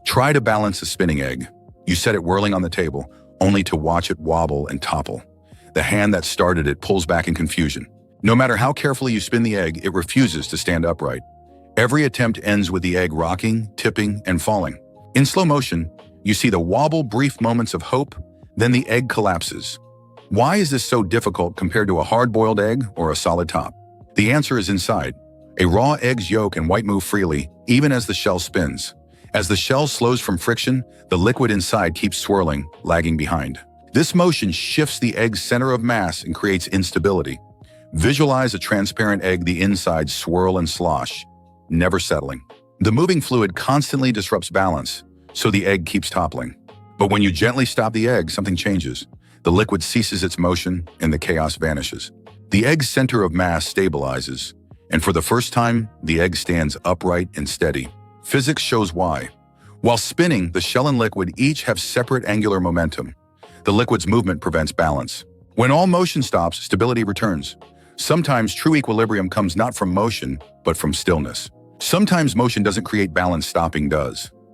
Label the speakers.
Speaker 1: Try to balance a spinning egg. You set it whirling on the table, only to watch it wobble and topple. The hand that started it pulls back in confusion. No matter how carefully you spin the egg, it refuses to stand upright. Every attempt ends with the egg rocking, tipping, and falling. In slow motion, you see the wobble, brief moments of hope, then the egg collapses. Why is this so difficult compared to a hard-boiled egg or a solid top? The answer is inside. A raw egg's yolk and white move freely, even as the shell spins. As the shell slows from friction, the liquid inside keeps swirling, lagging behind. This motion shifts the egg's center of mass and creates instability. Visualize a transparent egg, the inside swirl and slosh, never settling. The moving fluid constantly disrupts balance, so the egg keeps toppling. But when you gently stop the egg, something changes. The liquid ceases its motion and the chaos vanishes. The egg's center of mass stabilizes, and for the first time, the egg stands upright and steady. Physics shows why. While spinning, the shell and liquid each have separate angular momentum. The liquid's movement prevents balance. When all motion stops, stability returns. Sometimes true equilibrium comes not from motion, but from stillness. Sometimes motion doesn't create balance, stopping does.